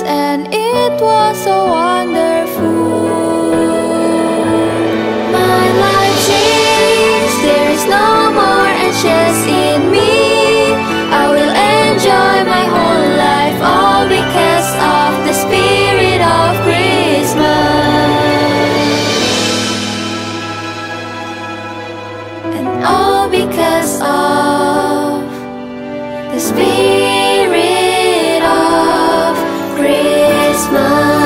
and it was so wonderful. My life changed, there is no more anxious in me. I will enjoy my whole life, all because of the spirit of Christmas. And all because of the spirit of Christmas.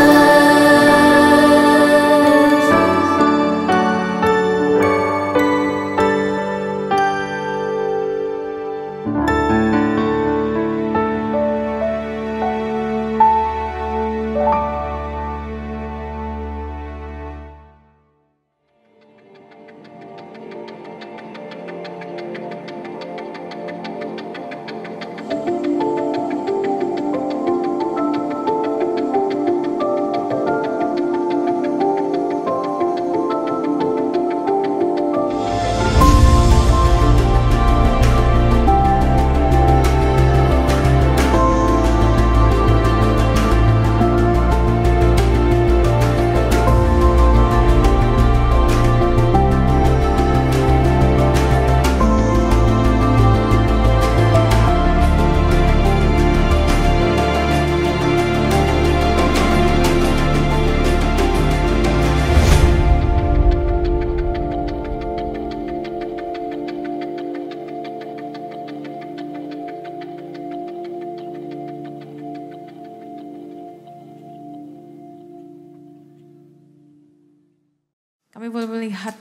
Kami boleh melihat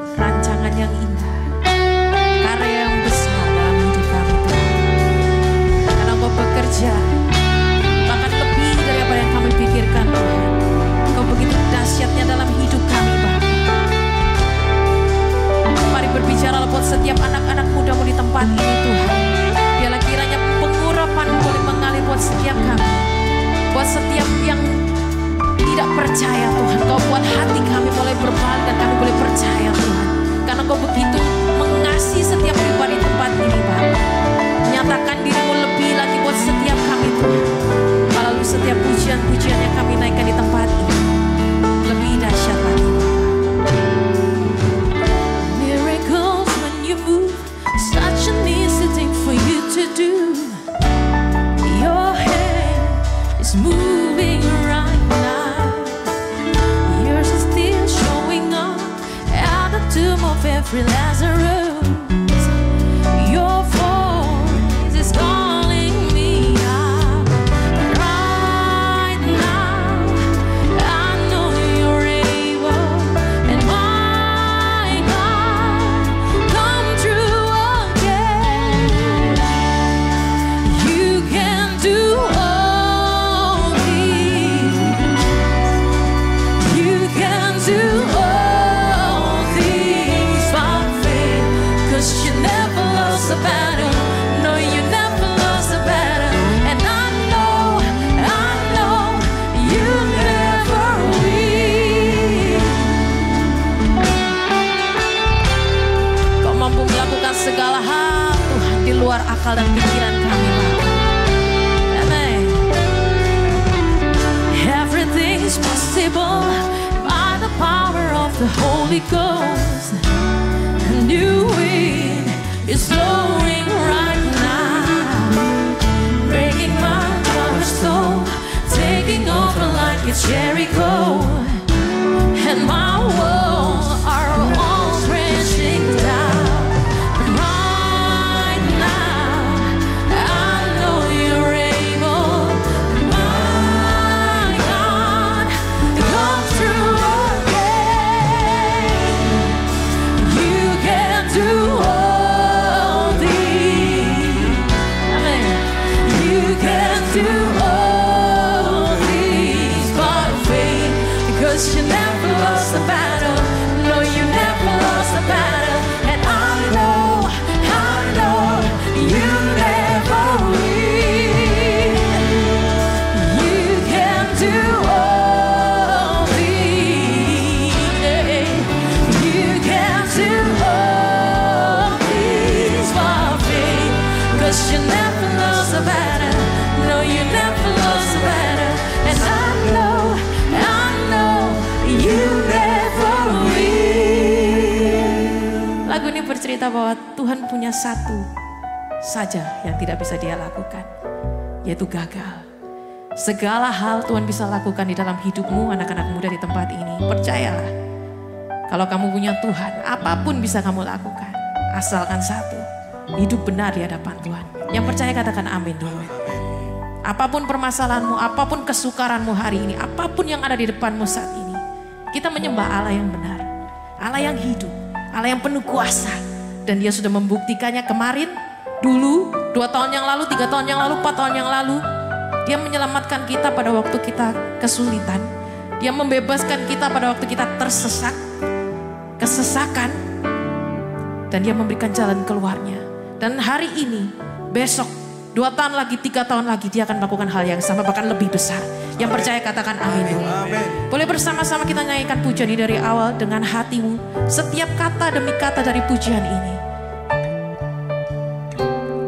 rancangan yang indah, karya yang besar dalam hidup kami Tuhan. Karena Engkau bekerja bahkan lebih dari apa yang kami pikirkan Tuhan. Engkau begitu dahsyatnya dalam hidup kami Bapa. Mari berbicara buat setiap anak-anak mudamu di tempat ini Tuhan. Biarlah kiranya pengurapan boleh mengalir buat setiap kami, buat setiap yang tidak percaya Tuhan. Kau buat hati kami mulai berbalik dan kami boleh percaya Tuhan. Karena Kau begitu mengasihi setiap pribadi tempat ini Bapa. Nyatakan dirimu lebih lagi buat setiap kami Tuhan. Melalui setiap pujian-pujian yang kami naikkan di tempat ini, lebih dahsyat lagi Bapa. Miracles when you move, such an easy thing for you to do. Your hand is moving right now. Tomb of every Lazarus, your voice is calling me out. Right now, I know you're able, and my God, come true again. You can do all things. You can do all. You never lost a battle, no, you never lost a battle, and I know you never will. Kau mampu melakukan segala hal Tuhan di luar akal dan pikiran kami Bapa. Amen. Everything is possible by the power of the Holy Ghost. A new wind is blowing right now, breaking my cornerstone, taking over like it's Jericho, and my walls are all crashing down. Right now, I know you're able, my God, come through again. You can do all things. Amen. You can do all things by faith, because you never lost a battle. No, you never lost a battle. And I know you never will. You can do all things. You can do all things by faith, 'cause you never lost a battle. No, you never lost bercerita bahwa Tuhan punya satu saja yang tidak bisa dia lakukan, yaitu gagal. Segala hal Tuhan bisa lakukan di dalam hidupmu, anak-anak muda di tempat ini. Percayalah, kalau kamu punya Tuhan, apapun bisa kamu lakukan. Asalkan satu, hidup benar di hadapan Tuhan. Yang percaya katakan amin dulu. Apapun permasalahanmu, apapun kesukaranmu hari ini, apapun yang ada di depanmu saat ini, kita menyembah Allah yang benar, Allah yang hidup, Allah yang penuh kuasa. Dan dia sudah membuktikannya kemarin, dulu, 2 tahun yang lalu, 3 tahun yang lalu, 4 tahun yang lalu. Dia menyelamatkan kita pada waktu kita kesulitan. Dia membebaskan kita pada waktu kita tersesat, kesesakan. Dan dia memberikan jalan keluarnya. Dan hari ini, besok, 2 tahun lagi, 3 tahun lagi, dia akan melakukan hal yang sama, bahkan lebih besar. Yang percaya katakan amin dulu. Boleh bersama-sama kita nyanyikan pujian ini dari awal dengan hatimu. Setiap kata demi kata dari pujian ini,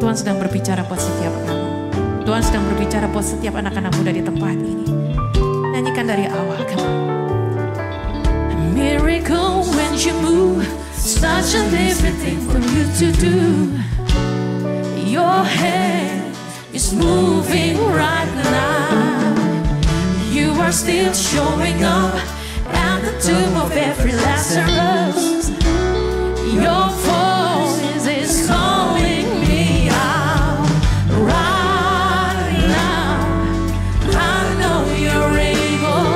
Tuhan sedang berbicara buat setiap kamu. Tuhan sedang berbicara buat setiap anak-anak muda di tempat ini. Nyanyikan dari awal, come on. A miracle when you move, such a different thing for you to do. Your hand is moving right now. You are still showing up at the tomb of every Lazarus. Your voice is calling me out right now. I know you're able,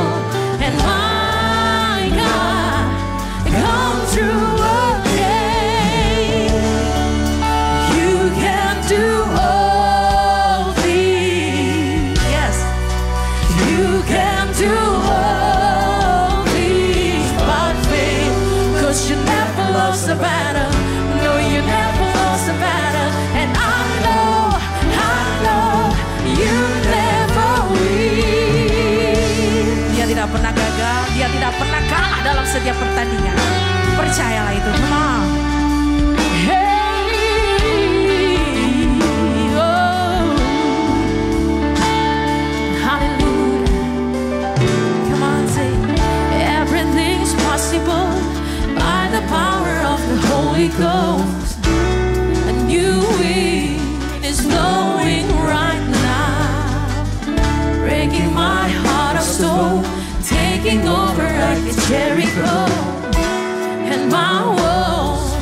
and my God, come through again. You can do all things. Yes, you can do all things by faith, 'cause you never lost a battle. No, you never lost a battle. And I know you never will. Dia tidak pernah gagal, dia tidak pernah kalah dalam setiap pertandingan. Percayalah itu, come on. Everything's possible by the power of the Holy Ghost. A new wind is blowing right now, breaking my heart of stone, taking over like a Jericho, and my walls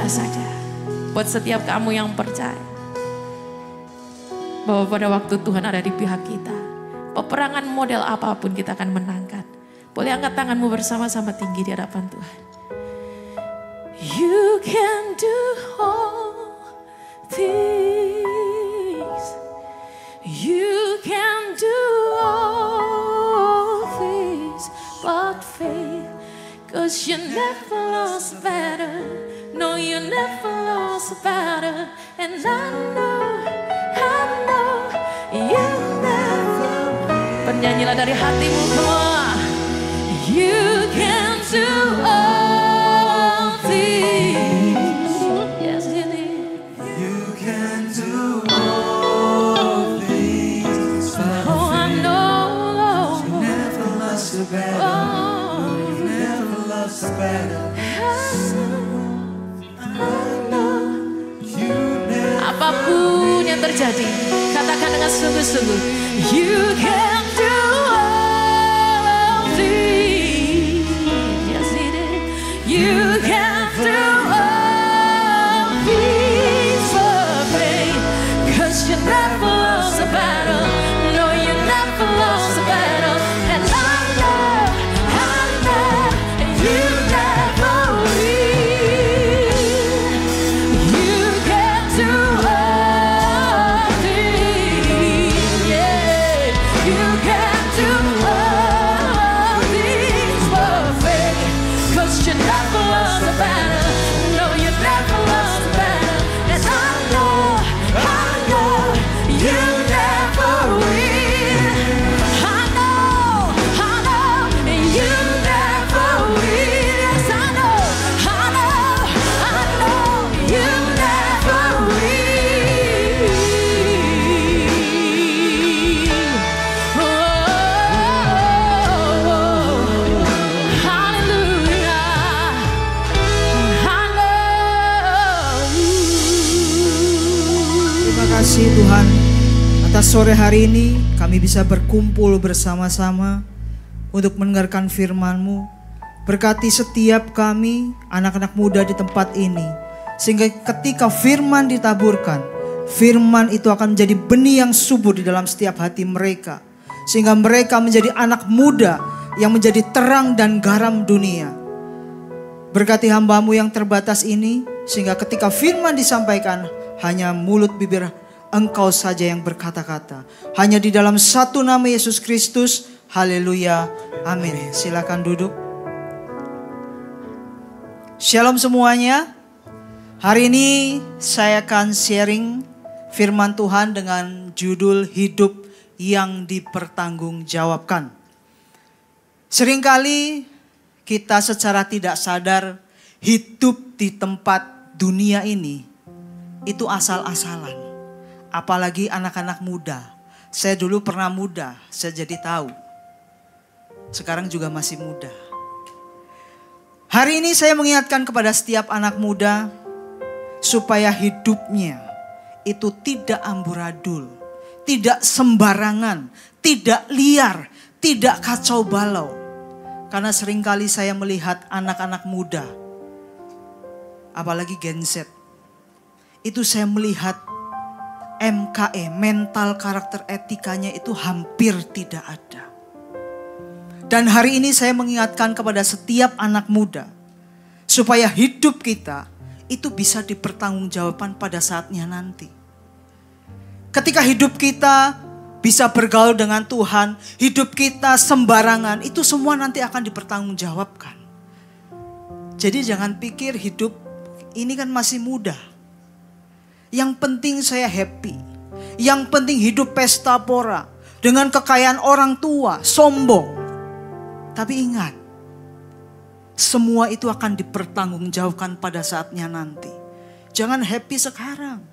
saja. Buat setiap kamu yang percaya bahwa pada waktu Tuhan ada di pihak kita, peperangan model apapun kita akan menangkan. Boleh angkat tanganmu bersama-sama tinggi di hadapan Tuhan. You can do all things. You can do all things but fail. 'Cause you never lost a battle. No, you never lost a battle. And I know you never. Bernyanyilah dari hatimu semua. You can do all things. Yes, you did. You can do all things. Oh, I know. You never lost a battle. Oh, You never lost a battle. apapun yang terjadi, katakan dengan sungguh-sungguh. You can do all things. Yes, it is. You can do all things for me. 'Cause you never lost a battle. No, you never lost a battle. And I know you never will. You can do all things. Yeah, you can do all things for faith. 'Cause you never lost a battle. No, you never lost a battle. And I know you never will. I know you never will. Yes, I know you never will. Oh, hallelujah. I know. Terima kasih Tuhan, atas sore hari ini kami bisa berkumpul bersama-sama untuk mendengarkan firman-Mu. Berkati setiap kami, anak-anak muda di tempat ini, sehingga ketika firman ditaburkan, firman itu akan menjadi benih yang subur di dalam setiap hati mereka, sehingga mereka menjadi anak muda yang menjadi terang dan garam dunia. Berkati hamba-Mu yang terbatas ini, sehingga ketika firman disampaikan, hanya mulut bibir Engkau saja yang berkata-kata. Hanya di dalam satu nama Yesus Kristus. Haleluya. Amin. Silakan duduk. Shalom semuanya. Hari ini saya akan sharing firman Tuhan dengan judul hidup yang dipertanggungjawabkan. Seringkali kita secara tidak sadar hidup di tempat dunia ini itu asal-asalan. Apalagi anak-anak muda. Saya dulu pernah muda, saya jadi tahu. Sekarang juga masih muda. Hari ini saya mengingatkan kepada setiap anak muda supaya hidupnya itu tidak amburadul, tidak sembarangan, tidak liar, tidak kacau balau. Karena seringkali saya melihat anak-anak muda, apalagi Gen Z, itu saya melihat MKE, mental karakter etikanya itu hampir tidak ada. Dan hari ini saya mengingatkan kepada setiap anak muda, supaya hidup kita itu bisa dipertanggungjawabkan pada saatnya nanti. Ketika hidup kita bisa bergaul dengan Tuhan, hidup kita sembarangan, itu semua nanti akan dipertanggungjawabkan. Jadi jangan pikir hidup ini kan masih muda. Yang penting saya happy. Yang penting hidup pesta pora. Dengan kekayaan orang tua, sombong. Tapi ingat, semua itu akan dipertanggungjawabkan pada saatnya nanti. Jangan happy sekarang.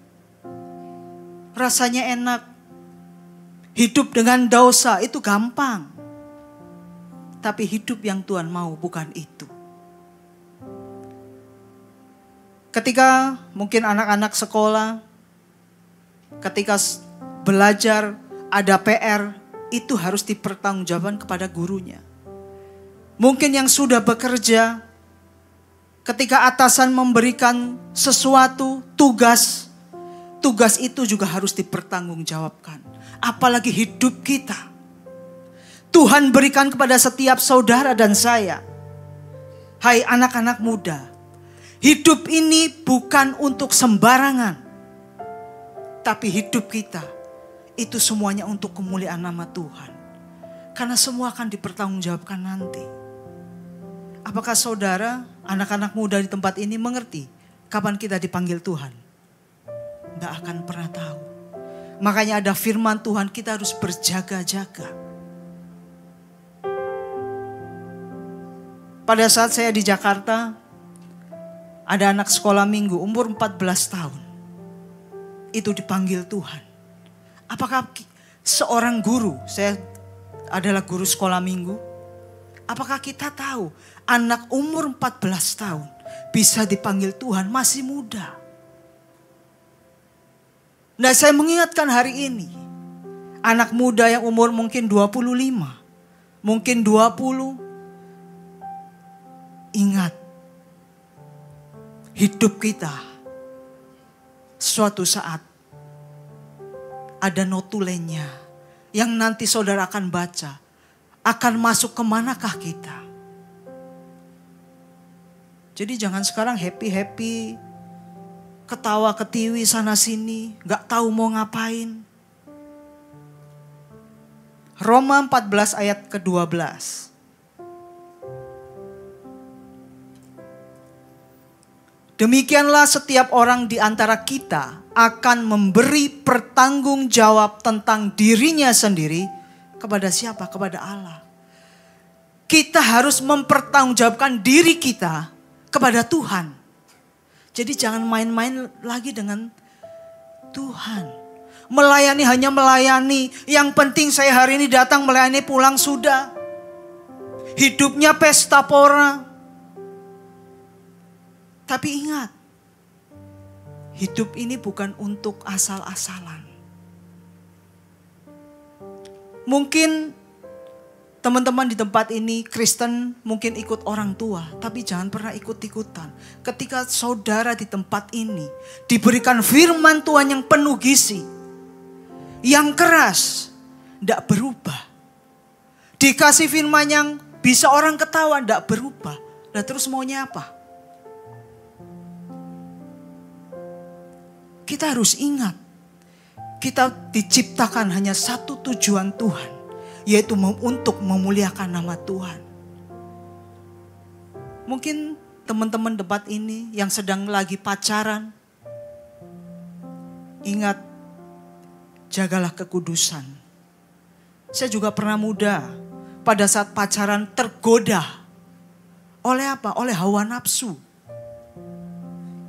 Rasanya enak. Hidup dengan dosa itu gampang. Tapi hidup yang Tuhan mau bukan itu. Ketika mungkin anak-anak sekolah, ketika belajar ada PR, itu harus dipertanggungjawabkan kepada gurunya. Mungkin yang sudah bekerja, Ketika atasan memberikan sesuatu, tugas itu juga harus dipertanggungjawabkan. Apalagi hidup kita. Tuhan berikan kepada setiap saudara dan saya. Hai anak-anak muda, hidup ini bukan untuk sembarangan. Tapi hidup kita itu semuanya untuk kemuliaan nama Tuhan. Karena semua akan dipertanggungjawabkan nanti. Apakah saudara, anak-anak muda di tempat ini mengerti kapan kita dipanggil Tuhan? Nggak akan pernah tahu. Makanya ada firman Tuhan, kita harus berjaga-jaga. Pada saat saya di Jakarta, ada anak sekolah minggu umur 14 tahun. Itu dipanggil Tuhan. Apakah seorang guru, saya adalah guru sekolah minggu. Apakah kita tahu anak umur 14 tahun bisa dipanggil Tuhan, masih muda. Nah, saya mengingatkan hari ini, anak muda yang umur mungkin 25, mungkin 20, ingat, hidup kita suatu saat ada notulennya yang nanti saudara akan baca. Akan masuk kemanakah kita? Jadi jangan sekarang happy-happy, ketawa ketiwi sana sini, gak tahu mau ngapain. Roma 14 ayat ke-12. Demikianlah setiap orang di antara kita akan memberi pertanggungjawab tentang dirinya sendiri kepada siapa? Kepada Allah. Kita harus mempertanggungjawabkan diri kita kepada Tuhan. Jadi jangan main-main lagi dengan Tuhan. Melayani hanya melayani. Yang penting saya hari ini datang melayani, pulang sudah. Hidupnya pesta pora. Tapi ingat, hidup ini bukan untuk asal-asalan. Mungkin teman-teman di tempat ini Kristen mungkin ikut orang tua, tapi jangan pernah ikut-ikutan. Ketika saudara di tempat ini diberikan firman Tuhan yang penuh gizi, yang keras, tidak berubah. Dikasih firman yang bisa orang ketawa, tidak berubah. Nah terus maunya apa? Kita harus ingat, kita diciptakan hanya satu tujuan Tuhan, yaitu untuk memuliakan nama Tuhan. Mungkin teman-teman debat ini yang sedang lagi pacaran, ingat, jagalah kekudusan. Saya juga pernah muda, pada saat pacaran tergoda. Oleh apa? Oleh hawa nafsu.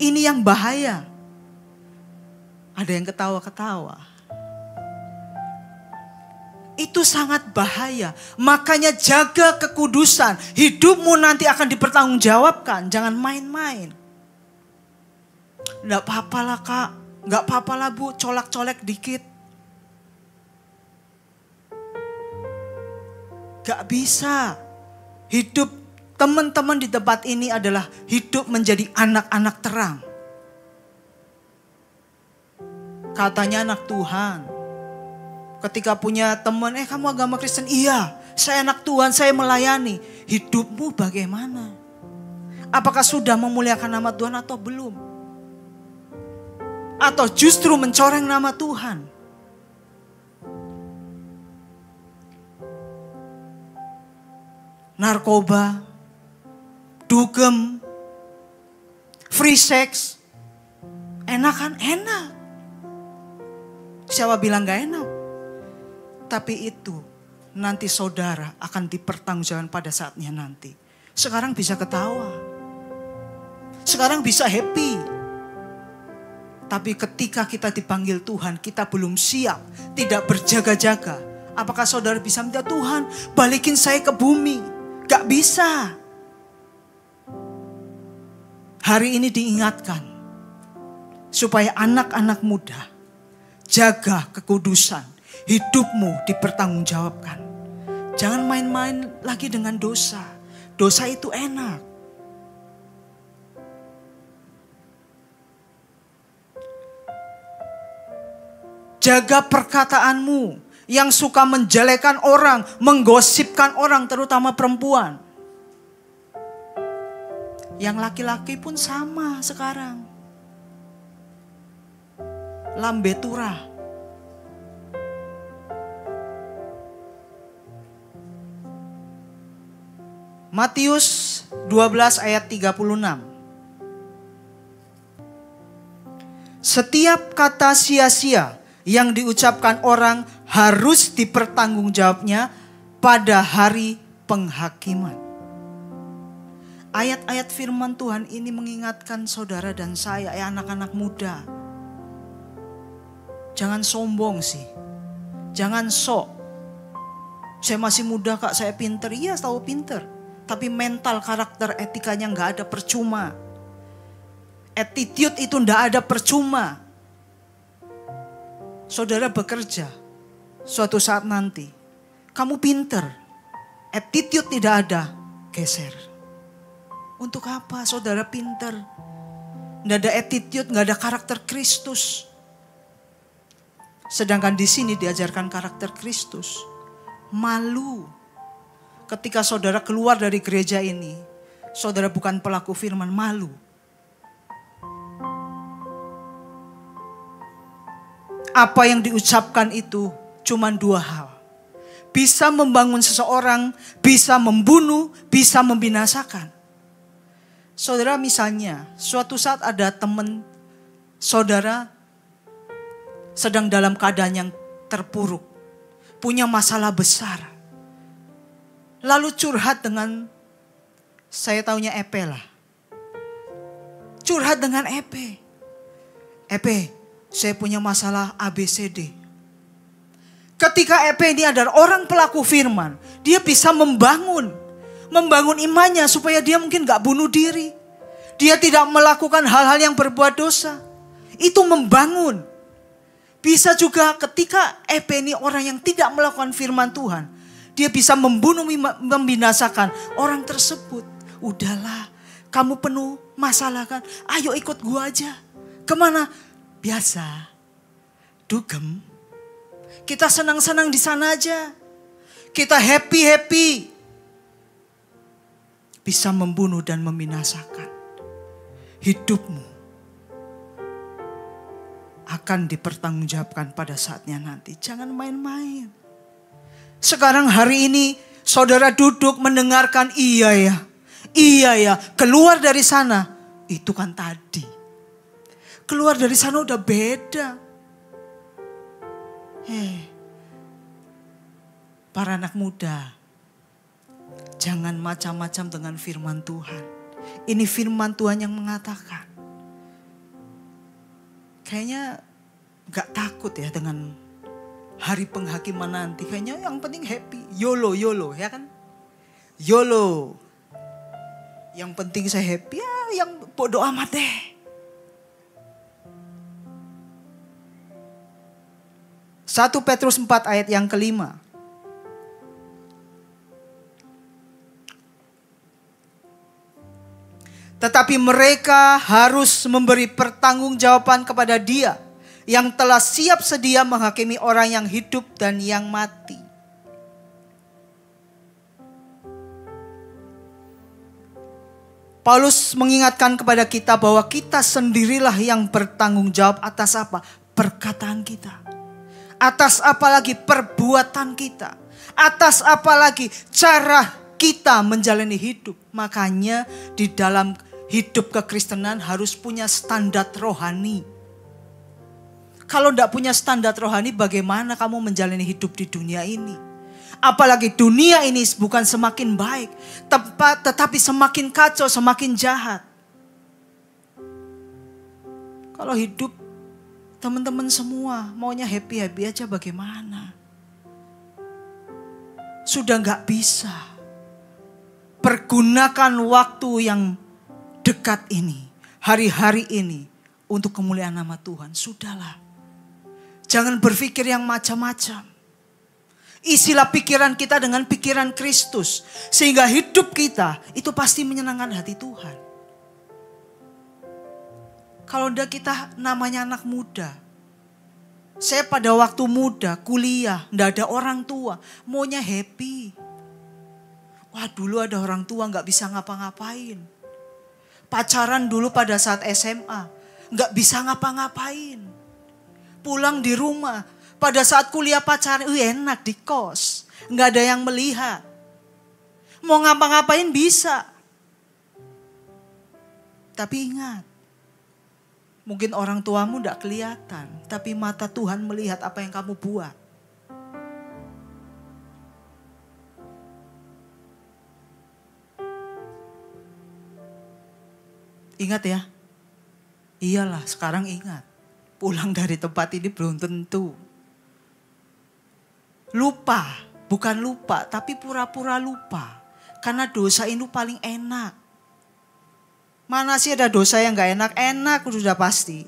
Ini yang bahaya. Ada yang ketawa-ketawa. Itu sangat bahaya. Makanya jaga kekudusan. Hidupmu nanti akan dipertanggungjawabkan. Jangan main-main. Nggak apa-apa lah kak. Nggak apa-apa lah bu. Colak-colek dikit. Nggak bisa. Hidup teman-teman di tempat ini adalah hidup menjadi anak-anak terang. Katanya anak Tuhan. Ketika punya teman, kamu agama Kristen? Iya, saya anak Tuhan, saya melayani. Hidupmu bagaimana? Apakah sudah memuliakan nama Tuhan atau belum? Atau justru mencoreng nama Tuhan? Narkoba, dugem, free sex. Enak kan? Enak. Siapa bilang gak enak? Tapi itu nanti saudara akan dipertanggungjawabkan pada saatnya nanti. Sekarang bisa ketawa. Sekarang bisa happy. Tapi ketika kita dipanggil Tuhan, kita belum siap, tidak berjaga-jaga. Apakah saudara bisa minta Tuhan balikin saya ke bumi? Gak bisa. Hari ini diingatkan supaya anak-anak muda jaga kekudusan, hidupmu dipertanggungjawabkan. Jangan main-main lagi dengan dosa. Dosa itu enak. Jaga perkataanmu. Yang suka menjelekan orang, menggosipkan orang, terutama perempuan. Yang laki-laki pun sama sekarang. Lambe turah. Matius 12 ayat 36. Setiap kata sia-sia yang diucapkan orang harus dipertanggungjawabnya pada hari penghakiman. Ayat-ayat firman Tuhan ini mengingatkan saudara dan saya, anak-anak muda. Jangan sombong sih. Jangan sok. Saya masih muda kak, saya pinter. Iya tahu pinter. Tapi mental, karakter, etikanya gak ada percuma. Attitude itu gak ada percuma. Saudara bekerja. Suatu saat nanti. Kamu pinter. Attitude tidak ada. Geser. Untuk apa saudara pinter? Gak ada attitude, gak ada karakter Kristus. Sedangkan di sini diajarkan karakter Kristus. Malu. Ketika saudara keluar dari gereja ini, saudara bukan pelaku firman, malu. Apa yang diucapkan itu cuma dua hal. Bisa membangun seseorang, bisa membunuh, bisa membinasakan. Saudara misalnya, suatu saat ada teman saudara sedang dalam keadaan yang terpuruk. Punya masalah besar. Lalu curhat dengan, saya taunya Epe lah. Curhat dengan Epe. Epe, saya punya masalah ABCD. Ketika Epe ini adalah orang pelaku firman, dia bisa membangun imannya supaya dia mungkin gak bunuh diri. Dia tidak melakukan hal-hal yang berbuat dosa. Itu membangun. Bisa juga ketika Epe ini orang yang tidak melakukan firman Tuhan, dia bisa membunuh, membinasakan orang tersebut. Udahlah, kamu penuh masalah kan? Ayo ikut gua aja. Kemana? Biasa. Dugem. Kita senang-senang di sana aja. Kita happy-happy. Bisa membunuh dan membinasakan. Hidupmu akan dipertanggungjawabkan pada saatnya nanti. Jangan main-main. Sekarang hari ini saudara duduk mendengarkan iya ya, keluar dari sana. Itu kan tadi. Keluar dari sana udah beda. Para anak muda, jangan macam-macam dengan firman Tuhan. Ini firman Tuhan yang mengatakan. Kayaknya gak takut ya dengan hari penghakiman nanti. Kayaknya yang penting happy. YOLO ya kan? YOLO. Yang penting saya happy ya, yang bodoh amat deh. Satu Petrus 4 ayat yang kelima. Tetapi mereka harus memberi pertanggungjawaban kepada Dia yang telah siap sedia menghakimi orang yang hidup dan yang mati. Paulus mengingatkan kepada kita bahwa kita sendirilah yang bertanggung jawab atas apa? Perkataan kita. Atas apa lagi perbuatan kita. Atas apa lagi cara kita menjalani hidup. Makanya di dalam hidup kekristenan harus punya standar rohani. Kalau tidak punya standar rohani, bagaimana kamu menjalani hidup di dunia ini? Apalagi dunia ini bukan semakin baik, tetapi semakin kacau, semakin jahat. Kalau hidup teman-teman semua maunya happy-happy aja, bagaimana? Sudah gak bisa. Pergunakan waktu yang dekat ini, hari-hari ini untuk kemuliaan nama Tuhan. Sudahlah. Jangan berpikir yang macam-macam. Isilah pikiran kita dengan pikiran Kristus. Sehingga hidup kita itu pasti menyenangkan hati Tuhan. Kalau udah kita namanya anak muda. Saya pada waktu muda, kuliah, nggak ada orang tua, maunya happy. Wah, dulu ada orang tua nggak bisa ngapa-ngapain. Pacaran dulu pada saat SMA, nggak bisa ngapa-ngapain. Pulang di rumah, pada saat kuliah pacaran, enak di kos, nggak ada yang melihat. Mau ngapa-ngapain bisa. Tapi ingat, mungkin orang tuamu nggak kelihatan, tapi mata Tuhan melihat apa yang kamu buat. Ingat ya, iyalah sekarang ingat. Pulang dari tempat ini belum tentu. Lupa, bukan lupa, tapi pura-pura lupa. Karena dosa itu paling enak. Mana sih ada dosa yang gak enak? Enak sudah pasti.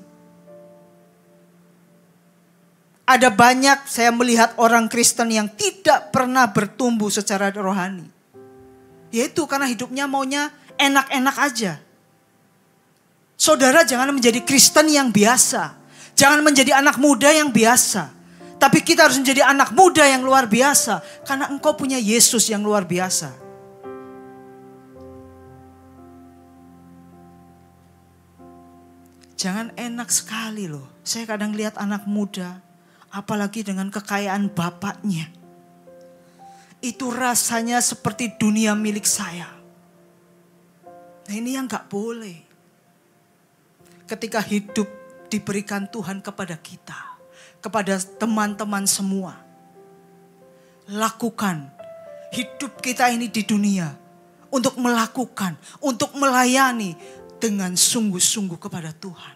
Ada banyak saya melihat orang Kristen yang tidak pernah bertumbuh secara rohani. Yaitu karena hidupnya maunya enak-enak aja. Saudara jangan menjadi Kristen yang biasa. Jangan menjadi anak muda yang biasa. Tapi kita harus menjadi anak muda yang luar biasa. Karena engkau punya Yesus yang luar biasa. Jangan enak sekali loh. Saya kadang lihat anak muda. Apalagi dengan kekayaan bapaknya. Itu rasanya seperti dunia milik saya. Nah ini yang gak boleh. Ketika hidup diberikan Tuhan kepada kita, kepada teman-teman semua. Lakukan hidup kita ini di dunia untuk melakukan, untuk melayani dengan sungguh-sungguh kepada Tuhan.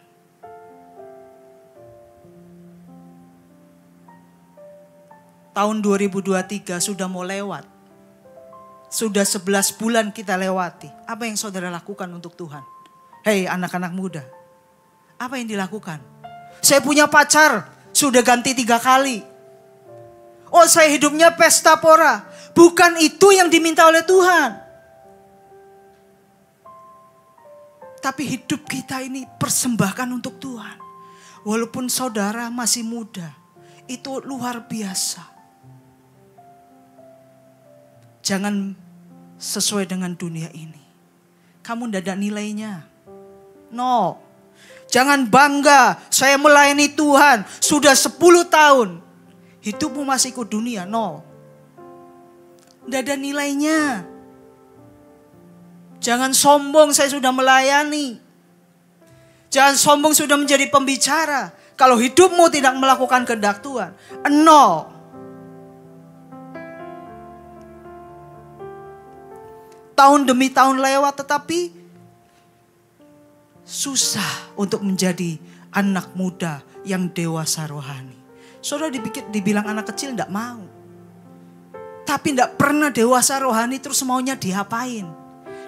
Tahun 2023 sudah mau lewat. Sudah 11 bulan kita lewati. Apa yang saudara lakukan untuk Tuhan? Hei anak-anak muda. Apa yang dilakukan? Saya punya pacar, sudah ganti 3 kali. Oh saya hidupnya pesta pora. Bukan itu yang diminta oleh Tuhan. Tapi hidup kita ini persembahkan untuk Tuhan. Walaupun saudara masih muda, itu luar biasa. Jangan sesuai dengan dunia ini. Kamu tidak ada nilainya. No. Jangan bangga, saya melayani Tuhan sudah 10 tahun. Hidupmu masih ikut dunia, no. Tidak ada nilainya. Jangan sombong, saya sudah melayani. Jangan sombong sudah menjadi pembicara. Kalau hidupmu tidak melakukan kehendak Tuhan, no. Tahun demi tahun lewat tetapi susah untuk menjadi anak muda yang dewasa rohani. Saudara dibilang anak kecil tidak mau. Tapi tidak pernah dewasa rohani terus maunya diapain.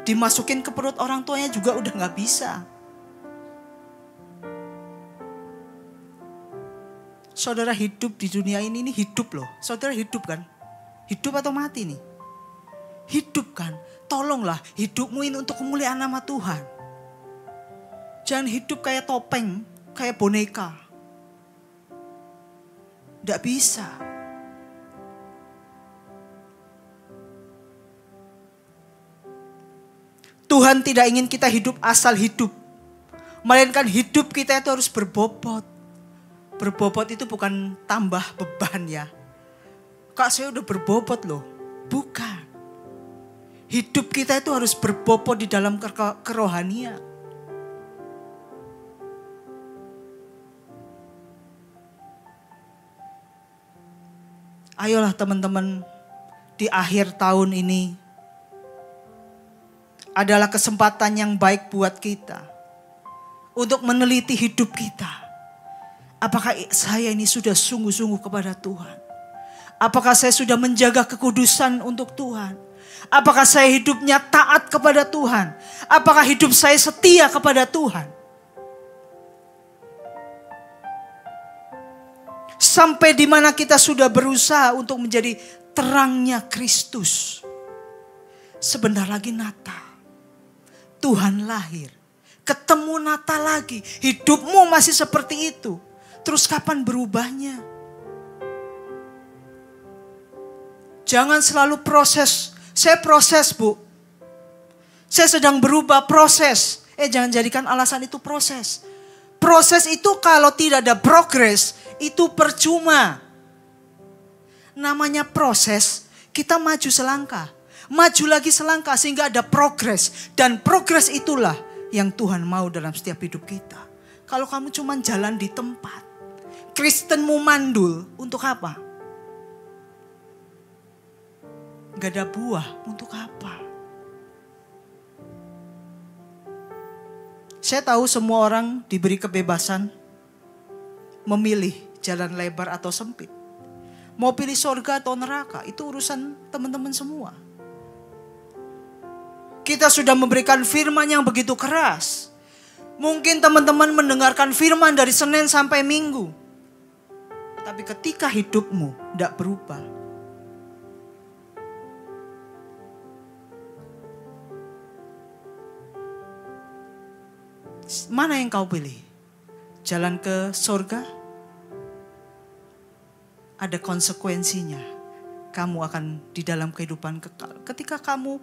Dimasukin ke perut orang tuanya juga udah gak bisa. Saudara hidup di dunia ini hidup loh. Saudara hidup kan? Hidup atau mati nih? Hidup kan? Tolonglah hidupmu ini untuk kemuliaan nama Tuhan. Jangan hidup kayak topeng, kayak boneka. Tidak bisa. Tuhan tidak ingin kita hidup asal hidup. Melainkan hidup kita itu harus berbobot. Berbobot itu bukan tambah beban ya. Kak saya udah berbobot loh. Bukan. Hidup kita itu harus berbobot di dalam kerohanian. Ayolah teman-teman, di akhir tahun ini adalah kesempatan yang baik buat kita untuk meneliti hidup kita. Apakah saya ini sudah sungguh-sungguh kepada Tuhan? Apakah saya sudah menjaga kekudusan untuk Tuhan? Apakah saya hidupnya taat kepada Tuhan? Apakah hidup saya setia kepada Tuhan? Sampai di mana kita sudah berusaha untuk menjadi terangnya Kristus. Sebentar lagi Natal. Tuhan lahir. Ketemu Natal lagi. Hidupmu masih seperti itu. Terus kapan berubahnya? Jangan selalu proses. Saya proses, Bu. Saya sedang berubah, proses. Jangan jadikan alasan itu proses. Proses itu kalau tidak ada progres, itu percuma. Namanya proses, kita maju selangkah. Maju lagi selangkah sehingga ada progres. Dan progres itulah yang Tuhan mau dalam setiap hidup kita. Kalau kamu cuma jalan di tempat, Kristenmu mandul, untuk apa? Gak ada buah, untuk apa? Saya tahu semua orang diberi kebebasan memilih jalan lebar atau sempit. Mau pilih surga atau neraka, itu urusan teman-teman semua. Kita sudah memberikan firman yang begitu keras. Mungkin teman-teman mendengarkan firman dari Senin sampai Minggu. Tapi ketika hidupmu tidak berubah, mana yang kau pilih? Jalan ke surga? Ada konsekuensinya. Kamu akan di dalam kehidupan kekal. Ketika kamu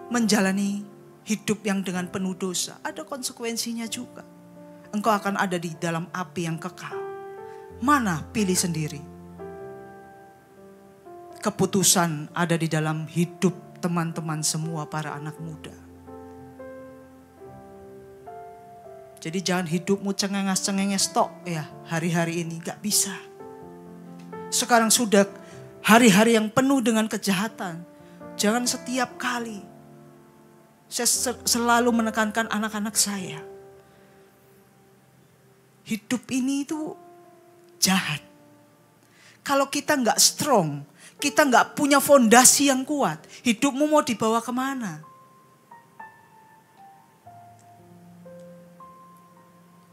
menjalani hidup yang dengan penuh dosa, ada konsekuensinya juga. Engkau akan ada di dalam api yang kekal. Mana? Pilih sendiri. Keputusan ada di dalam hidup teman-teman semua para anak muda. Jadi jangan hidupmu cengenges-cengenges tok ya hari-hari ini. Gak bisa. Sekarang sudah hari-hari yang penuh dengan kejahatan. Jangan setiap kali. Saya selalu menekankan anak-anak saya. Hidup ini itu jahat. Kalau kita gak strong, kita gak punya fondasi yang kuat, hidupmu mau dibawa kemana?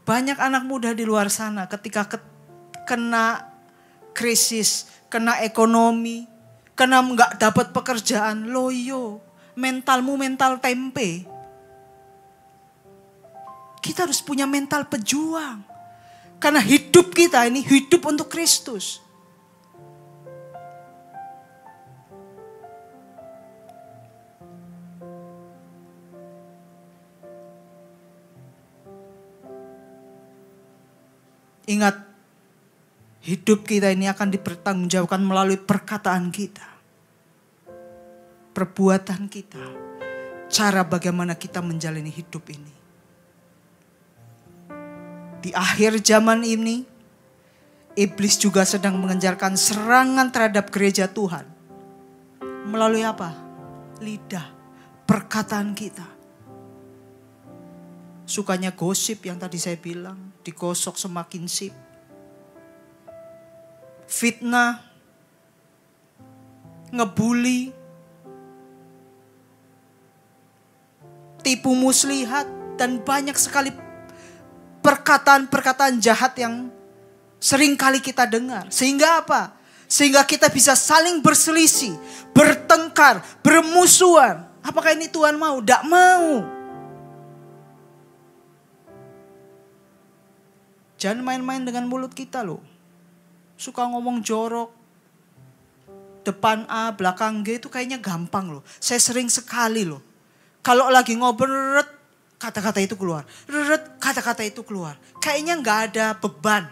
Banyak anak muda di luar sana ketika kena krisis, kena ekonomi, kena gak dapat pekerjaan, loyo. Mentalmu mental tempe. Kita harus punya mental pejuang. Karena hidup kita ini hidup untuk Kristus. Ingat, hidup kita ini akan dipertanggungjawabkan melalui perkataan kita. Perbuatan kita, cara bagaimana kita menjalani hidup ini. Di akhir zaman ini, iblis juga sedang mengencarkan serangan terhadap gereja Tuhan. Melalui apa? Lidah, perkataan kita. Sukanya gosip yang tadi saya bilang, digosok semakin sip. Fitnah, ngebully, tipu muslihat, dan banyak sekali perkataan-perkataan jahat yang sering kali kita dengar. Sehingga apa? Sehingga kita bisa saling berselisih, bertengkar, bermusuhan. Apakah ini Tuhan mau? Tidak mau. Jangan main-main dengan mulut kita loh. Suka ngomong jorok. Depan A, belakang G itu kayaknya gampang loh. Saya sering sekali loh. Kalau lagi ngobrol, kata-kata itu keluar. Kata-kata itu keluar. Kayaknya gak ada beban.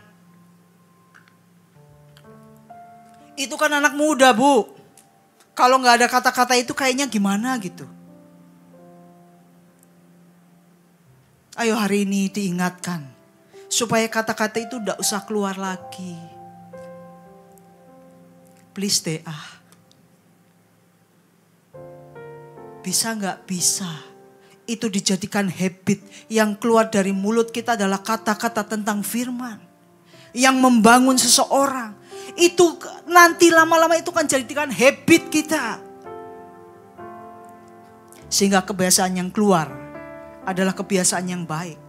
Itu kan anak muda, Bu. Kalau gak ada kata-kata itu kayaknya gimana gitu. Ayo hari ini diingatkan. Supaya kata-kata itu gak usah keluar lagi. Please deh Bisa gak? Bisa. Itu dijadikan habit. Yang keluar dari mulut kita adalah kata-kata tentang firman. Yang membangun seseorang. Itu nanti lama-lama itu kan jadikan habit kita. Sehingga kebiasaan yang keluar adalah kebiasaan yang baik.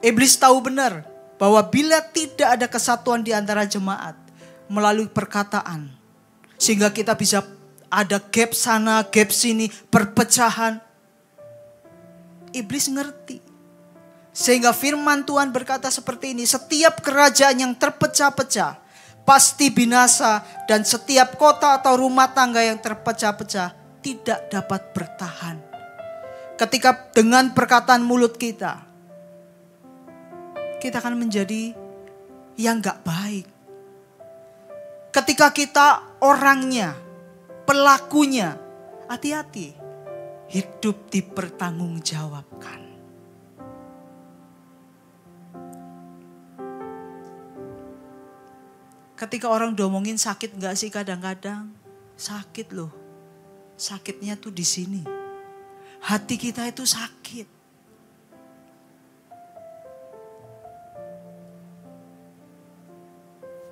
Iblis tahu benar bahwa bila tidak ada kesatuan di antara jemaat melalui perkataan, sehingga kita bisa ada gap sana, gap sini, perpecahan. Iblis ngerti. Sehingga firman Tuhan berkata seperti ini, setiap kerajaan yang terpecah-pecah pasti binasa, dan setiap kota atau rumah tangga yang terpecah-pecah tidak dapat bertahan. Ketika dengan perkataan mulut kita akan menjadi yang gak baik. Ketika kita orangnya, pelakunya, hati-hati, hidup dipertanggungjawabkan. Ketika orang diomongin sakit gak sih kadang-kadang? Sakit loh. Sakitnya tuh di sini. Hati kita itu sakit.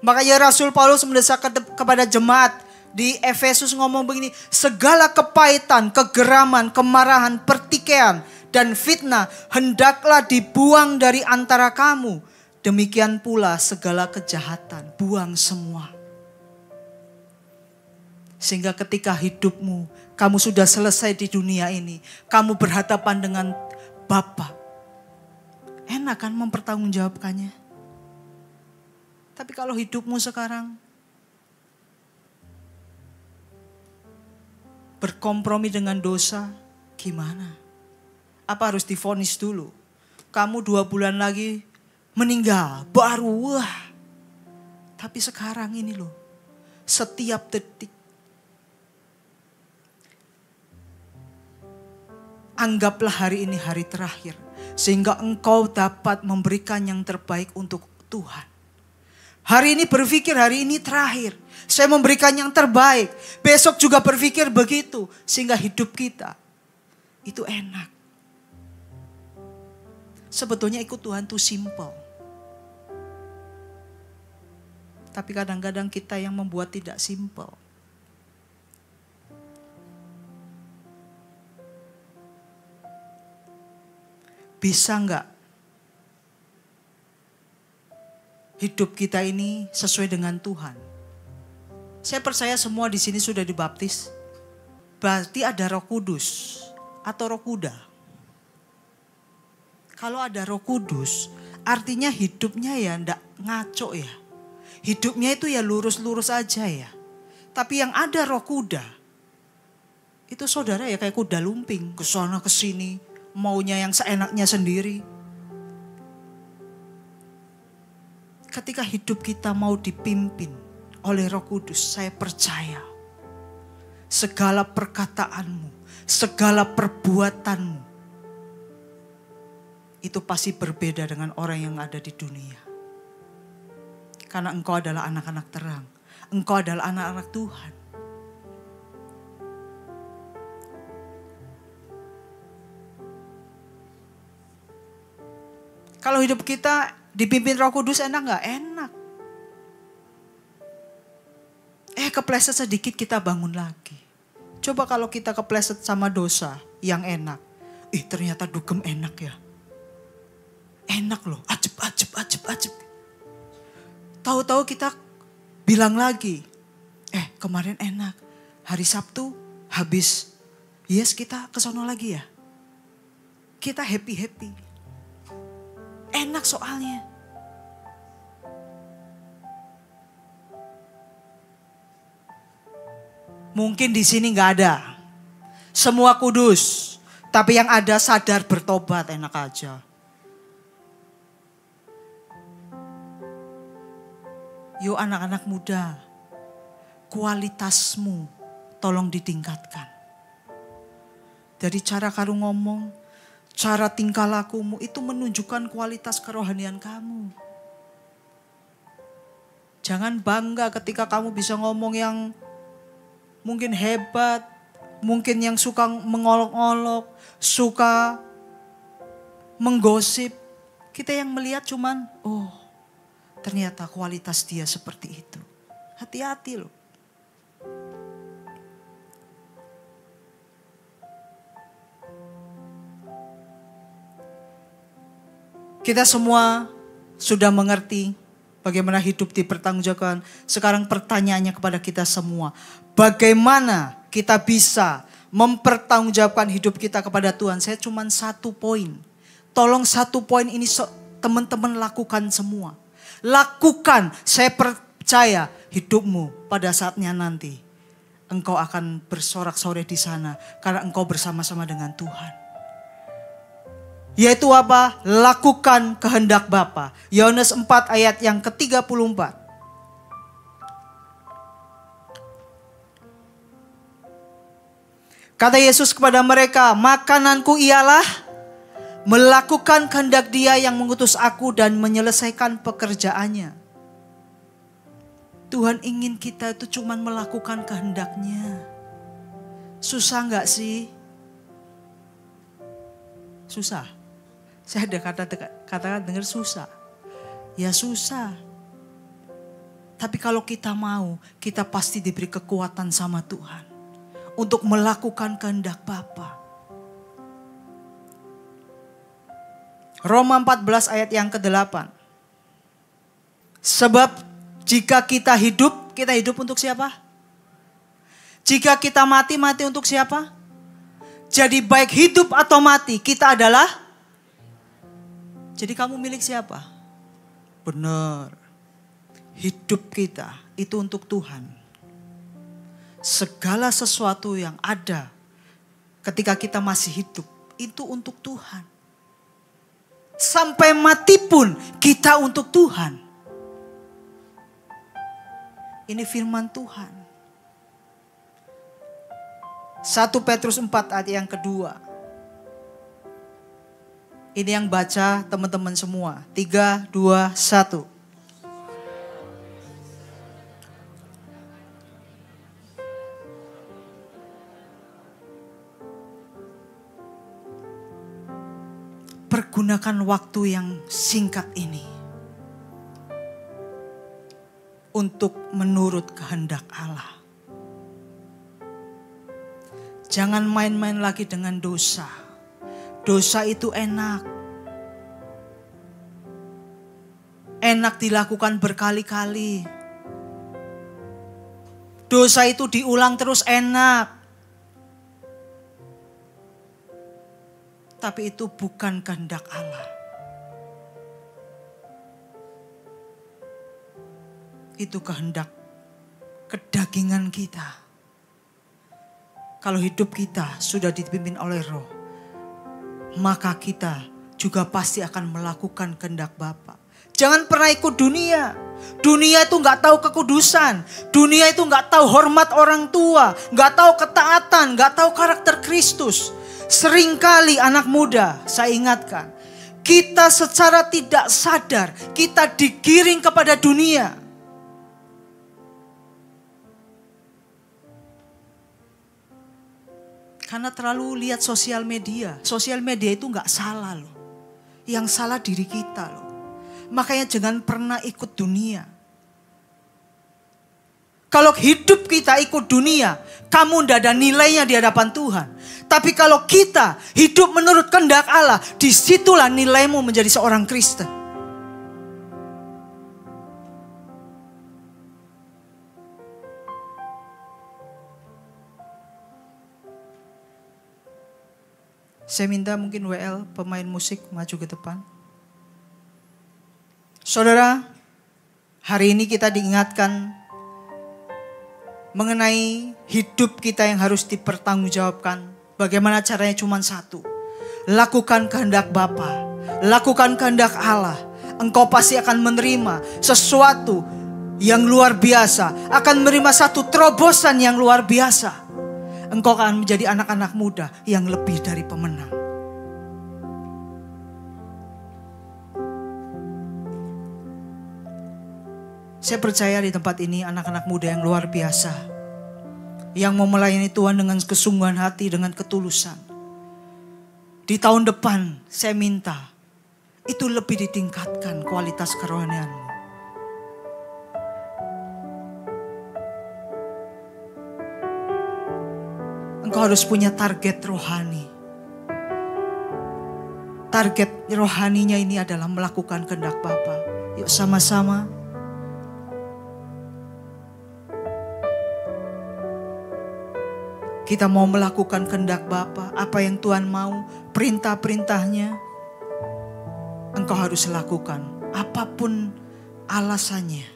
Makanya Rasul Paulus mendesak kepada jemaat di Efesus ngomong begini. Segala kepahitan, kegeraman, kemarahan, pertikaian, dan fitnah hendaklah dibuang dari antara kamu. Demikian pula segala kejahatan, buang semua. Sehingga ketika hidupmu, kamu sudah selesai di dunia ini, kamu berhadapan dengan Bapa. Enak kan mempertanggungjawabkannya? Tapi kalau hidupmu sekarang berkompromi dengan dosa, gimana? Apa harus divonis dulu? Kamu 2 bulan lagi meninggal, baru wah. Tapi sekarang ini loh, setiap detik. Anggaplah hari ini hari terakhir. Sehingga engkau dapat memberikan yang terbaik untuk Tuhan. Hari ini berpikir hari ini terakhir. Saya memberikan yang terbaik. Besok juga berpikir begitu. Sehingga hidup kita itu enak. Sebetulnya ikut Tuhan itu simple. Tapi kadang-kadang kita yang membuat tidak simple. Bisa enggak hidup kita ini sesuai dengan Tuhan? Saya percaya semua di sini sudah dibaptis. Berarti ada Roh Kudus atau Roh Kuda. Kalau ada Roh Kudus, artinya hidupnya ya enggak ngaco ya. Hidupnya itu ya lurus-lurus aja ya. Tapi yang ada Roh Kuda, itu saudara ya kayak kuda lumping, ke sana ke sini. Maunya yang seenaknya sendiri. Ketika hidup kita mau dipimpin oleh Roh Kudus, saya percaya segala perkataanmu, segala perbuatanmu itu pasti berbeda dengan orang yang ada di dunia. Karena engkau adalah anak-anak terang, engkau adalah anak-anak Tuhan. Kalau hidup kita dipimpin Roh Kudus enak gak? Enak. Kepleset sedikit kita bangun lagi. Coba kalau kita kepleset sama dosa yang enak. Ternyata dugem enak ya. Enak loh, ajeb. Tahu-tahu kita bilang lagi. Kemarin enak. Hari Sabtu habis. Yes, kita kesono lagi ya. Kita happy. Enak soalnya. Mungkin di sini nggak ada. Semua kudus. Tapi yang ada sadar bertobat, enak aja. Yuk anak-anak muda. Kualitasmu tolong ditingkatkan. Dari cara kamu ngomong, cara tingkah lakumu itu menunjukkan kualitas kerohanian kamu. Jangan bangga ketika kamu bisa ngomong yang mungkin hebat, mungkin yang suka mengolok-olok, suka menggosip. Kita yang melihat cuman, ternyata kualitas dia seperti itu. Hati-hati loh. Kita semua sudah mengerti bagaimana hidup dipertanggungjawabkan. Sekarang pertanyaannya kepada kita semua. Bagaimana kita bisa mempertanggungjawabkan hidup kita kepada Tuhan, saya cuma 1 poin. Tolong 1 poin ini teman-teman lakukan semua. Lakukan, saya percaya hidupmu pada saatnya nanti engkau akan bersorak-sorai di sana karena engkau bersama-sama dengan Tuhan. Yaitu apa? Lakukan kehendak Bapa. Yohanes 4 ayat yang ke-34. Kata Yesus kepada mereka, makananku ialah melakukan kehendak Dia yang mengutus aku dan menyelesaikan pekerjaannya. Tuhan ingin kita itu cuma melakukan kehendak-Nya. Susah gak sih? Susah. Saya ada kata dengar susah. Ya susah. Tapi kalau kita mau, kita pasti diberi kekuatan sama Tuhan untuk melakukan kehendak Bapa. Roma 14 ayat yang ke-8. Sebab jika kita hidup untuk siapa? Jika kita mati untuk siapa? Jadi baik hidup atau mati, kita adalah. Jadi kamu milik siapa? Benar. Hidup kita itu untuk Tuhan. Segala sesuatu yang ada ketika kita masih hidup itu untuk Tuhan. Sampai mati pun kita untuk Tuhan. Ini firman Tuhan. 1 Petrus 4 ayat yang kedua. Ini yang baca teman-teman semua. 3, 2, 1. Pergunakan waktu yang singkat ini untuk menurut kehendak Allah. Jangan main-main lagi dengan dosa. Dosa itu enak. Enak dilakukan berkali-kali. Dosa itu diulang terus enak. Tapi itu bukan kehendak Allah. Itu kehendak kedagingan kita. Kalau hidup kita sudah dipimpin oleh Roh, maka kita juga pasti akan melakukan kehendak Bapa. Jangan pernah ikut dunia. Dunia itu gak tahu kekudusan. Dunia itu gak tahu hormat orang tua. Gak tahu ketaatan. Gak tahu karakter Kristus. Seringkali anak muda, saya ingatkan, kita secara tidak sadar, kita digiring kepada dunia. Karena terlalu lihat sosial media. Sosial media itu gak salah loh. Yang salah diri kita loh. Makanya jangan pernah ikut dunia. Kalau hidup kita ikut dunia, kamu tidak ada nilainya di hadapan Tuhan. Tapi kalau kita hidup menurut kehendak Allah, disitulah nilaimu menjadi seorang Kristen. Saya minta mungkin WL pemain musik maju ke depan. Saudara, hari ini kita diingatkan mengenai hidup kita yang harus dipertanggungjawabkan. Bagaimana caranya cuma satu. Lakukan kehendak Bapa. Lakukan kehendak Allah. Engkau pasti akan menerima sesuatu yang luar biasa. Akan menerima satu terobosan yang luar biasa. Engkau akan menjadi anak-anak muda yang lebih dari pemenang. Saya percaya di tempat ini anak-anak muda yang luar biasa. Yang mau melayani Tuhan dengan kesungguhan hati, dengan ketulusan. Di tahun depan saya minta itu lebih ditingkatkan kualitas kerohanianmu. Engkau harus punya target rohani. Target rohaninya ini adalah melakukan kehendak Bapa. Yuk sama-sama. Kita mau melakukan kehendak Bapa, apa yang Tuhan mau, perintah-perintahnya. Engkau harus lakukan, apapun alasannya,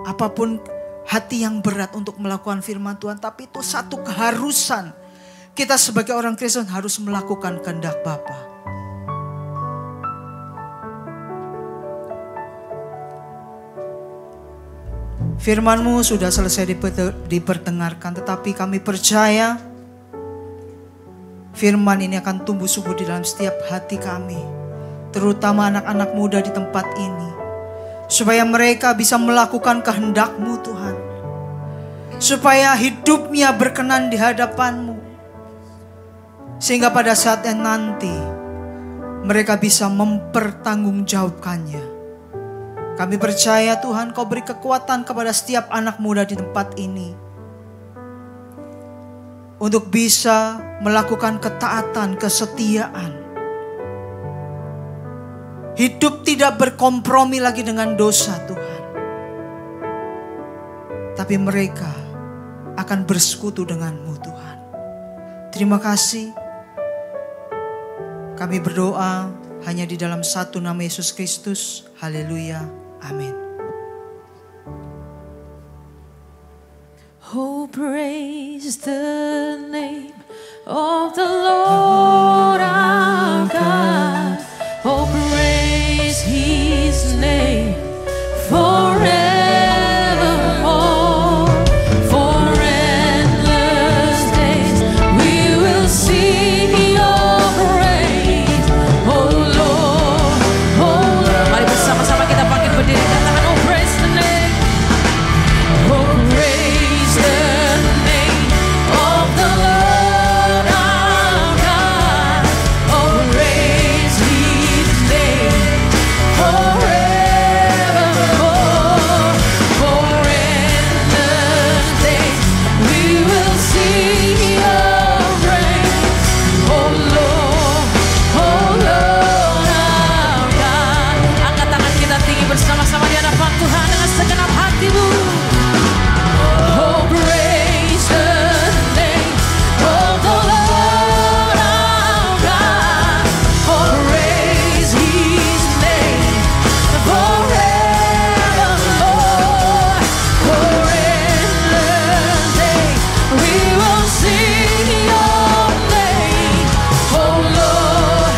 apapun hati yang berat untuk melakukan firman Tuhan. Tapi itu satu keharusan. Kita sebagai orang Kristen harus melakukan kehendak Bapa. Firman-Mu sudah selesai diperdengarkan, tetapi kami percaya firman ini akan tumbuh subur di dalam setiap hati kami, terutama anak-anak muda di tempat ini, supaya mereka bisa melakukan kehendak-Mu Tuhan, supaya hidupnya berkenan di hadapan-Mu, sehingga pada saatnya nanti mereka bisa mempertanggungjawabkannya. Kami percaya Tuhan, Kau beri kekuatan kepada setiap anak muda di tempat ini untuk bisa melakukan ketaatan, kesetiaan. Hidup tidak berkompromi lagi dengan dosa Tuhan. Tapi mereka akan bersekutu dengan-Mu Tuhan. Terima kasih. Kami berdoa hanya di dalam satu nama Yesus Kristus. Haleluya. Amin. Oh, praise the name of the Lord our God. Oh, praise His name forevermore. For endless days we will sing Your praise. Oh Lord, oh Lord. Mari bersama-sama kita bangkit berdiri, katakan oh praise the name. Oh praise the name of the Lord our God. Oh praise His name forevermore. For endless days we will sing Your praise. Oh Lord our God. Angkat tangan kita tinggi bersama-sama di hadapan Tuhan dengan segenap hatimu. Oh praise the name of the Lord our God. Oh praise His name forevermore. For endless days we will sing Your name. Oh Lord,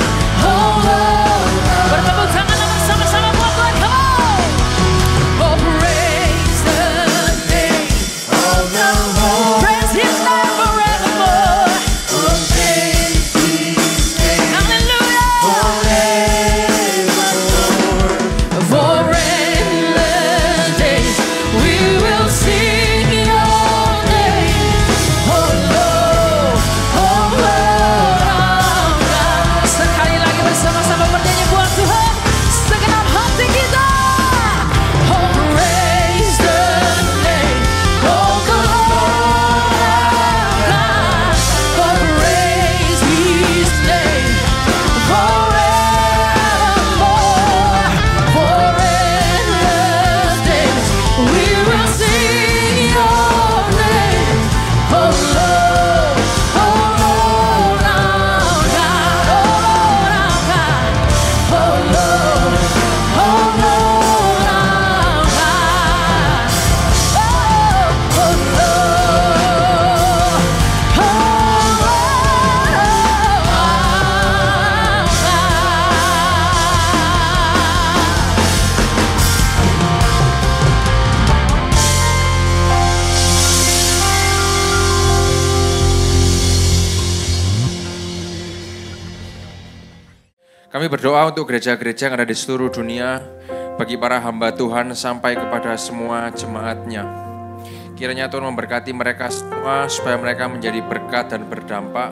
bertepuk tangan bersama-sama buat Tuhan, come on. Oh praise the name of the Lord. Praise His name forevermore. Oh praise His name. Hallelujah. For endless days we will sing Your name. Oh Lord our God. Sekali lagi bersama-sama bernyanyi buat Tuhan segenap hati kita. Oh praise the name of the Lord our God. Oh praise His name forevermore. For endless days we will sing Your name. Oh Lord our God. Oh Lord our God. Oh Kami berdoa untuk gereja-gereja yang ada di seluruh dunia, bagi para hamba Tuhan sampai kepada semua jemaatnya. Kiranya Tuhan memberkati mereka semua supaya mereka menjadi berkat dan berdampak,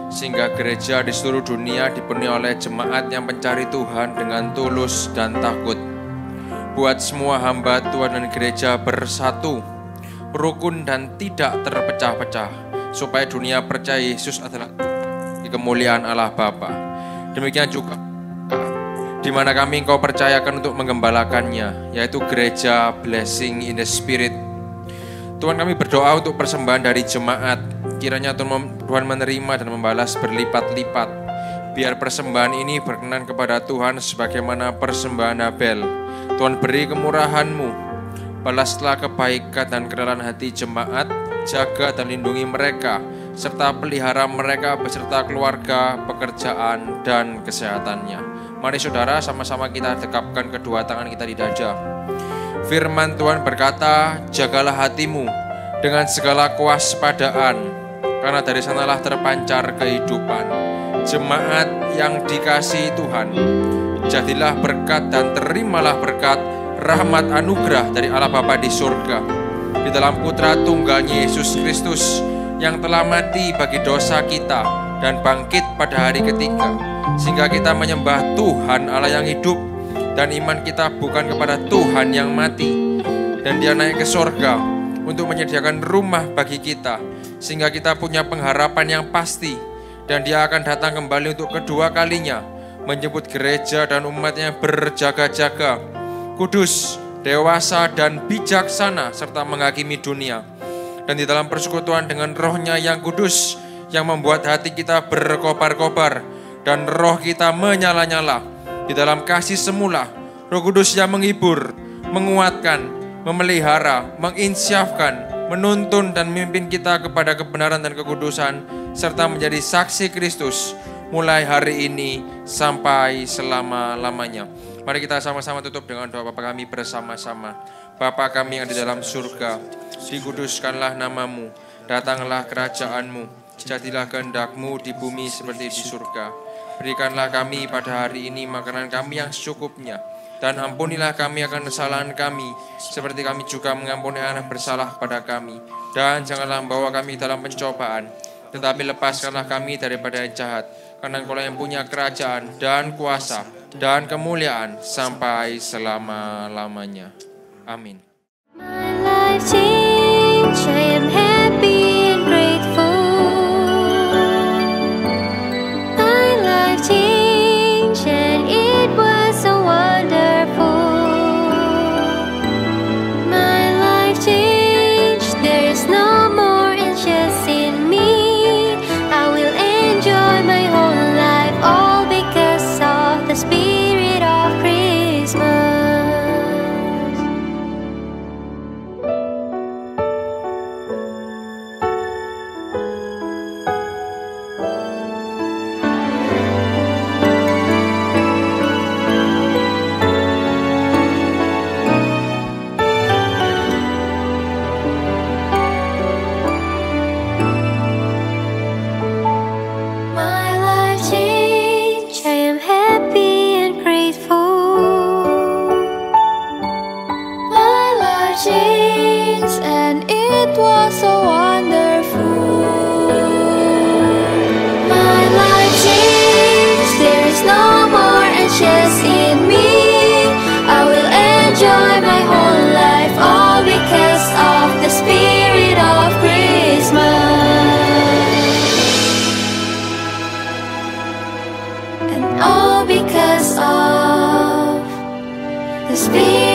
sehingga gereja di seluruh dunia dipenuhi oleh jemaat yang mencari Tuhan dengan tulus dan takut. Buat semua hamba Tuhan dan gereja bersatu, rukun dan tidak terpecah-pecah, supaya dunia percaya Yesus adalah di kemuliaan Allah Bapa. Demikian juga di mana kami Engkau percayakan untuk menggembalakannya, yaitu gereja Blessing in the Spirit. Tuhan, kami berdoa untuk persembahan dari jemaat, kiranya Tuhan menerima dan membalas berlipat-lipat. Biar persembahan ini berkenan kepada Tuhan sebagaimana persembahan Habel. Tuhan beri kemurahan-Mu, balaslah kebaikan dan kerelaan hati jemaat, jaga dan lindungi mereka, serta pelihara mereka beserta keluarga, pekerjaan, dan kesehatannya. Mari saudara, sama-sama kita dekapkan kedua tangan kita di dada. Firman Tuhan berkata, jagalah hatimu dengan segala kewaspadaan, karena dari sanalah terpancar kehidupan. Jemaat yang dikasihi Tuhan, jadilah berkat dan terimalah berkat rahmat anugerah dari Allah Bapa di surga, di dalam Putra Tunggalnya Yesus Kristus, yang telah mati bagi dosa kita dan bangkit pada hari ketiga, sehingga kita menyembah Tuhan Allah yang hidup, dan iman kita bukan kepada Tuhan yang mati. Dan Dia naik ke sorga untuk menyediakan rumah bagi kita, sehingga kita punya pengharapan yang pasti. Dan Dia akan datang kembali untuk kedua kalinya, menjemput gereja dan umatnya berjaga-jaga, kudus, dewasa, dan bijaksana, serta menghakimi dunia. Dan di dalam persekutuan dengan Roh-Nya yang kudus, yang membuat hati kita berkobar-kobar dan roh kita menyala-nyala. Di dalam kasih semula, Roh Kudus yang menghibur, menguatkan, memelihara, menginsyafkan, menuntun dan memimpin kita kepada kebenaran dan kekudusan, serta menjadi saksi Kristus mulai hari ini sampai selama-lamanya. Mari kita sama-sama tutup dengan doa Bapa kami bersama-sama. Bapa kami yang di dalam surga, dikuduskanlah nama-Mu, datanglah kerajaan-Mu, jadilah kehendak-Mu di bumi seperti di surga. Berikanlah kami pada hari ini makanan kami yang secukupnya, dan ampunilah kami akan kesalahan kami, seperti kami juga mengampuni orang yang bersalah pada kami. Dan janganlah membawa kami dalam pencobaan, tetapi lepaskanlah kami daripada yang jahat, karena Engkau yang punya kerajaan dan kuasa dan kemuliaan sampai selama-lamanya. Amin. My life changed, I am happy and grateful. My life changed and it was so wonderful. My life changed, there is no more anxious in me. I will enjoy my whole life, all because of the spirit of Christmas. My life changed, I am happy and grateful. My life changed and it was so wonderful. My life changed, there is no more anxious in me. I will enjoy my whole life, all because of the spirit of Christmas. And all because of the spirit